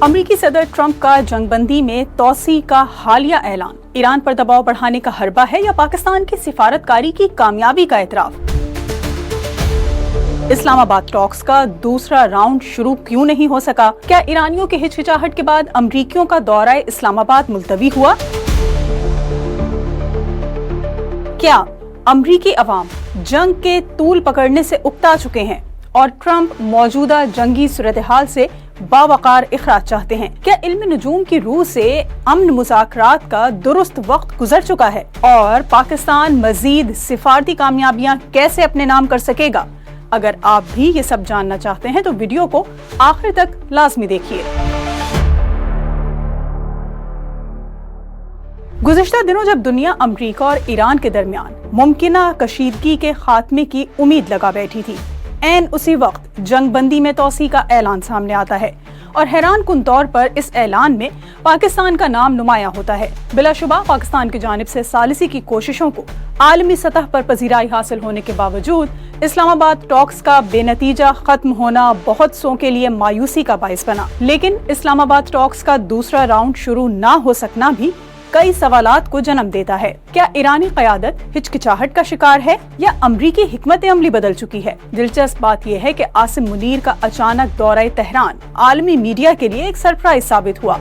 अमरीकी सदर ट्रंप का जंगबंदी में तोसी का हालिया ऐलान ईरान पर दबाव बढ़ाने का हरबा है या पाकिस्तान की सिफारतकारी की कामयाबी का एतराफ? इस्लामाबाद टॉक्स का दूसरा राउंड शुरू क्यों नहीं हो सका? क्या ईरानियों के हिचकिचाहट के बाद अमरीकियों का दौरा इस्लामाबाद मुलतवी हुआ? क्या अमरीकी अवाम जंग के तूल पकड़ने से उकता चुके हैं और ट्रंप मौजूदा जंगी सूरत-ए-हाल से बावकार इखराज चाहते हैं? क्या इल्म नजूम की रूह से अमन मुज़ाकरात का दुरुस्त वक्त गुजर चुका है और पाकिस्तान मजीद सिफारती कामयाबियां कैसे अपने नाम कर सकेगा? अगर आप भी ये सब जानना चाहते हैं तो वीडियो को आखिर तक लाजमी देखिए। गुज़िश्ता दिनों जब दुनिया अमरीका और ईरान के दरमियान मुमकिना कशीदगी के खात्मे की उम्मीद लगा बैठी थी, ऐन उसी वक्त जंगबंदी में तोसी का ऐलान सामने आता है और हैरान कुन तौर पर इस ऐलान में पाकिस्तान का नाम नुमाया होता है। बिलाशुबा पाकिस्तान की जानिब से सालिसी की कोशिशों को आलमी सतह पर पजीराई हासिल होने के बावजूद इस्लामाबाद टॉक्स का बेनतीजा खत्म होना बहुत सौ के लिए मायूसी का बाइस बना। लेकिन इस्लामाबाद टॉक्स का दूसरा राउंड शुरू ना हो सकना भी कई सवालात को जन्म देता है। क्या ईरानी क़यादत हिचकिचाहट का शिकार है या अमरीकी हिकमत अमली बदल चुकी है? दिलचस्प बात यह है कि आसिम मुनीर का अचानक दौरा तेहरान आलमी मीडिया के लिए एक सरप्राइज साबित हुआ।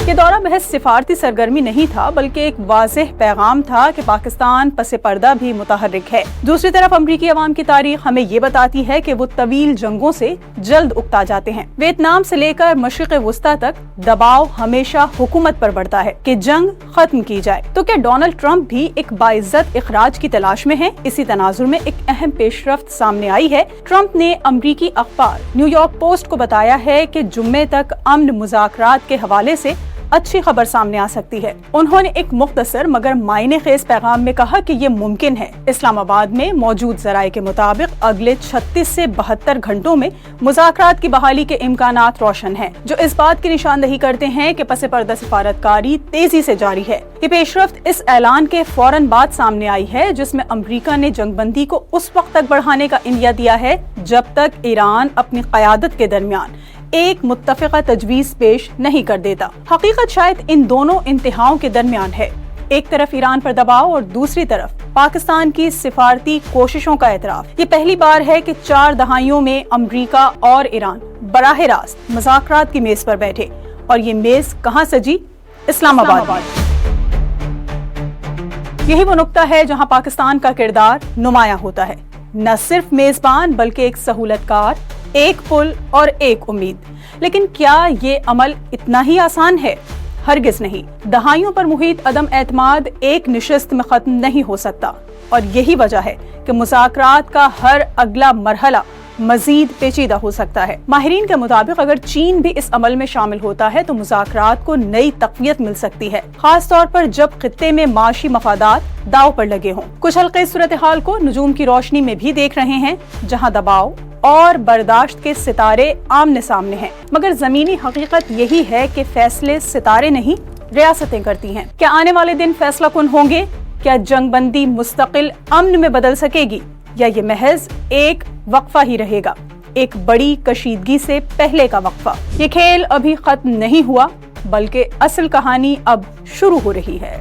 ये दौरा महज सिफारती सरगर्मी नहीं था, बल्कि एक वाज़ेह पैगाम था कि पाकिस्तान पसे पर्दा भी मुतहर्रिक है। दूसरी तरफ अमरीकी अवाम की तारीख हमें ये बताती है कि वो तवील जंगों से जल्द उकता जाते हैं। वियतनाम से लेकर मशरिक़ वुस्ता तक दबाव हमेशा हुकूमत पर बढ़ता है कि जंग खत्म की जाए। तो क्या डोनाल्ड ट्रंप भी एक बाइज्जत इखराज की तलाश में है? इसी तनाजुर में एक अहम पेशरफ्त सामने आई है। ट्रंप ने अमरीकी अखबार न्यूयॉर्क पोस्ट को बताया है कि जुम्मे तक अमन मुज़ाकरात के हवाले से अच्छी खबर सामने आ सकती है। उन्होंने एक मुख्तसर मगर मायने खेज पैगाम में कहा कि ये मुमकिन है। इस्लामाबाद में मौजूद ज़राए के मुताबिक अगले 36 से 72 घंटों में मुज़ाकरात की बहाली के इम्कानात रोशन हैं, जो इस बात की निशानदही करते हैं कि पसे पर्दा सिफारतकारी तेजी से जारी है। ये पेशरफ्त इस ऐलान के फौरन बाद सामने आई है, जिसमें अमरीका ने जंगबंदी को उस वक्त तक बढ़ाने का इंदिया दिया है जब तक ईरान अपनी क़यादत के दरमियान एक मुत्तफ़िक़ा तजवीज़ पेश नहीं कर देता। हकीकत शायद इन दोनों इंतहाओं के दरमियान है। एक तरफ ईरान पर दबाव और दूसरी तरफ पाकिस्तान की सिफारती कोशिशों का एतराफ। ये पहली बार है कि 4 दहाइयों में अमरीका और ईरान बराह रास्त मुज़ाकरात की मेज पर बैठे, और ये मेज कहाँ सजी? इस्लामाबाद। यही वो नुक्ता है जहाँ पाकिस्तान का किरदार नुमाया होता है, न सिर्फ मेजबान बल्कि एक सहूलतकार, एक पुल और एक उम्मीद। लेकिन क्या ये अमल इतना ही आसान है? हरगिज नहीं। दहाइयों पर मुहित अदम एतमाद एक निशिस्त में खत्म नहीं हो सकता, और यही वजह है कि मुज़ाकरात का हर अगला मरहला मजीद पेचीदा हो सकता है। माहिरीन के मुताबिक अगर चीन भी इस अमल में शामिल होता है तो मुज़ाकरात को नई तक़वियत मिल सकती है, खास तौर पर जब खित्ते में माशी मफादात दाव पर लगे हों। कुछ हल्के सूरत हाल को नजूम की रोशनी में भी देख रहे हैं, जहाँ दबाव और बर्दाश्त के सितारे आमने सामने हैं, मगर जमीनी हकीकत यही है कि फैसले सितारे नहीं रियासतें करती हैं। क्या आने वाले दिन फैसला कुन होंगे? क्या जंगबंदी मुस्तकिल अमन में बदल सकेगी या ये महज एक वक्फा ही रहेगा, एक बड़ी कशीदगी से पहले का वक्फा? ये खेल अभी खत्म नहीं हुआ, बल्कि असल कहानी अब शुरू हो रही है।